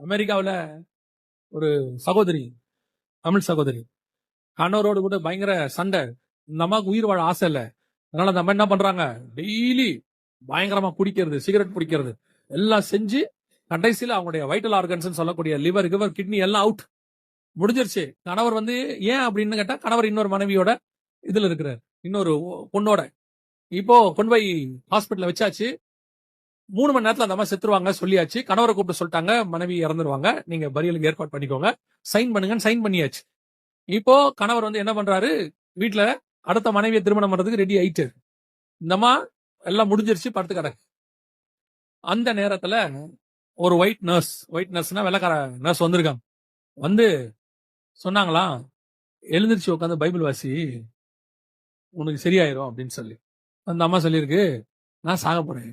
அமெரிக்காவில் ஒரு சகோதரி, தமிழ் சகோதரி, கணவரோடு கூட பயங்கர சண்டை. இந்த அம்மாவுக்கு உயிர் வாழ ஆசை இல்லை. அதனால அந்த அம்மா என்ன பண்றாங்க, டெய்லி பயங்கரமா குடிக்கிறது, சிகரெட் பிடிக்கிறது எல்லாம் செஞ்சு கடைசியில் அவங்களுடைய வைட்டல் ஆர்கன்ஸ் சொல்லக்கூடிய லிவர், கிவர், கிட்னி எல்லாம் அவுட், முடிஞ்சிருச்சு. கணவர் ஏன் அப்படின்னு கேட்டா, கணவர் இன்னொரு மனைவியோட இதுல இருக்கிறார், இன்னொரு பொண்ணோட. இப்போ கொண்டு போய் ஹாஸ்பிட்டல் வச்சாச்சு. 3 மணி நேரத்துல அந்த அம்மா செத்துருவாங்க சொல்லியாச்சு. கணவரை கூப்பிட்டு சொல்லிட்டாங்க, மனைவி இறந்துருவாங்க, நீங்க பரியலுக்கு ஏற்பாடு பண்ணிக்கோங்க, சைன் பண்ணுங்க. சைன் பண்ணியாச்சு. இப்போ கணவர் என்ன பண்றாரு, வீட்டுல அடுத்த மனைவியை திருமணம் பண்றதுக்கு ரெடி ஆயிட்டு. இந்த அம்மா எல்லாம் முடிஞ்சிருச்சு, படுத்து கிடக்கு. அந்த நேரத்துல ஒரு ஒயிட் நர்ஸ்னா வெள்ளக்கார நர்ஸ் வந்திருக்காங்க. சொன்னாங்களாம், எழுந்திருச்சு உட்காந்து பைபிள் வாசி, உனக்கு சரியாயிரும் அப்படின்னு சொல்லி. அந்த அம்மா சொல்லியிருக்கு, நான் சாக போறேன்,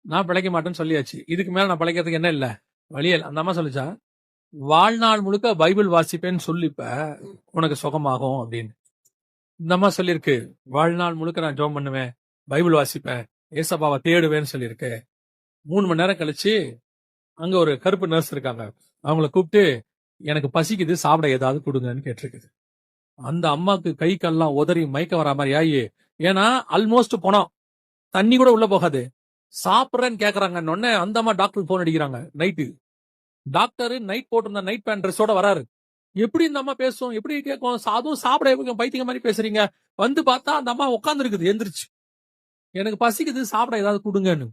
நான் பிழைக்க மாட்டேன்னு சொல்லியாச்சு, இதுக்கு மேல நான் பிழைக்கிறதுக்கு என்ன இல்ல, வழியல். அந்த அம்மா சொல்லிச்சா, வாழ்நாள் முழுக்க பைபிள் வாசிப்பேன்னு சொல்லிப்ப உனக்கு சுகமாகும் அப்படின்னு. இந்த அம்மா சொல்லியிருக்கு, வாழ்நாள் முழுக்க நான் ஜெபம் பண்ணுவேன், பைபிள் வாசிப்பேன், ஏசப்பாவை தேடுவேன்னு சொல்லியிருக்கு. 3 மணி நேரம் கழிச்சு அங்க ஒரு கருப்பு நர்ஸ் இருக்காங்க, அவங்கள கூப்பிட்டு எனக்கு பசிக்குது, சாப்பிட ஏதாவது கொடுங்கன்னு கேட்டிருக்குது. அந்த அம்மாக்கு கை கல்லாம் உதறி மயக்க வர மாதிரி ஆயி, ஏன்னா ஆல்மோஸ்ட் போனோம், தண்ணி கூட உள்ள போகாது, சாப்பிட்றேன்னு கேக்குறாங்க. அந்த அம்மா டாக்டர் போன் அடிக்கிறாங்க. நைட்டு டாக்டர் நைட் போட்டிருந்த நைட் பேண்ட் ட்ரெஸ்ஸோட வராரு. எப்படி இந்த அம்மா பேசும், எப்படி கேட்கும், அதுவும் சாப்பிட பைத்தியம் மாதிரி பேசுறீங்க. பார்த்தா அந்த அம்மா உட்கார்ந்து இருக்குது, எந்திரிச்சு, எனக்கு பசிக்குது, சாப்பிட ஏதாவது கொடுங்கன்னு.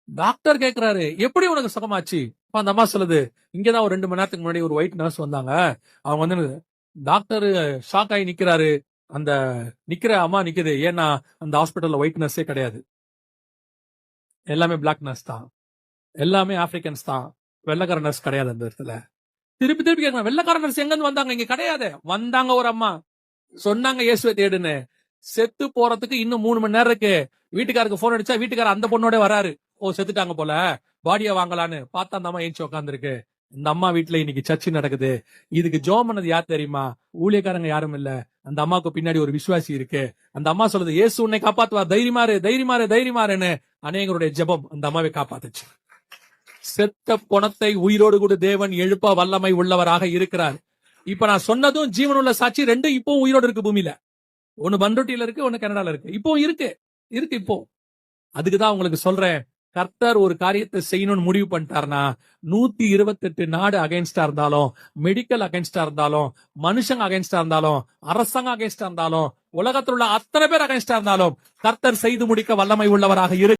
டாக்டர் கேக்குறாரு, எப்படி உனக்கு சுகமாச்சு? அந்த அம்மா சொல்லுது, இங்கதான் ஒரு 2 மணி நேரத்துக்கு முன்னாடி ஒரு ஒயிட் நர்ஸ் வந்தாங்க, அவங்க டாக்டர் ஷாக் ஆகி நிக்கிறாரு. அந்த நிக்கிற அம்மா நிக்குது, ஏன்னா அந்த ஹாஸ்பிட்டல்ல ஒயிட் நர்ஸே கிடையாது, எல்லாமே பிளாக் நர்ஸ் தான், எல்லாமே ஆப்பிரிக்கன்ஸ் தான், வெள்ளக்கார நர்ஸ் கிடையாது அந்த இடத்துல. திருப்பி கேட்கணும், வெள்ளக்கார நர்ஸ் எங்க இருந்து வந்தாங்க? இங்க கிடையாது. வந்தாங்க ஒரு அம்மா, சொன்னாங்க இயேசுவை தேடுன்னு. செத்து போறதுக்கு இன்னும் 3 மணி நேரம் இருக்கு. வீட்டுக்காருக்கு போன் அடிச்சா வீட்டுக்காரர் அந்த பொண்ணோட வராரு. ஓ, செத்துட்டாங்க போல, பாடியா வாங்கலான்னு பார்த்தா அந்த அம்மா ஏஞ்சி உட்காந்துருக்கு. இந்த அம்மா வீட்டுல இன்னைக்கு சர்ச்சை நடக்குது. இதுக்கு ஜோம் பண்ணது யார் தெரியுமா? ஊழியக்காரங்க யாரும் இல்ல, அந்த அம்மாவுக்கு பின்னாடி ஒரு விசுவாசி இருக்கு. அந்த அம்மா சொல்லுது, இயேசு உன்னை காப்பாத்துவா, தைரியமாறு தைரியமாறு தைரியமாறுன்னு. அநேகருடைய ஜெபம் அந்த அம்மாவை காப்பாத்துச்சு. செத்த பணத்தை உயிரோடு கூட தேவன் எழுப்ப வல்லமை உள்ளவராக இருக்கிறார். இப்ப நான் சொன்னதும் ஜீவனுள்ள சாட்சி, 2 இப்போ உயிரோடு இருக்கு பூமியில. ஒன்னு பண்ருட்டியில இருக்கு, ஒன்னு கனடால இருக்கு. இப்போ இருக்கு இப்போ. அதுக்குதான் உங்களுக்கு சொல்றேன், கர்த்தர் ஒரு காரியத்தை செய்யணும்னு முடிவு பண்ணிட்டாருன்னா, 128 நாடு அகைன்ஸ்டா இருந்தாலும், மெடிக்கல் அகைன்ஸ்டா இருந்தாலும், மனுஷங்க அகைன்ஸ்டா இருந்தாலும், அரசாங்கம் அகைன்ஸ்டா இருந்தாலும், உலகத்தில் உள்ள அத்தனை பேர் அகைன்ஸ்டா இருந்தாலும், கர்த்தர் செய்து முடிக்க வல்லமை உள்ளவராக இருக்கு.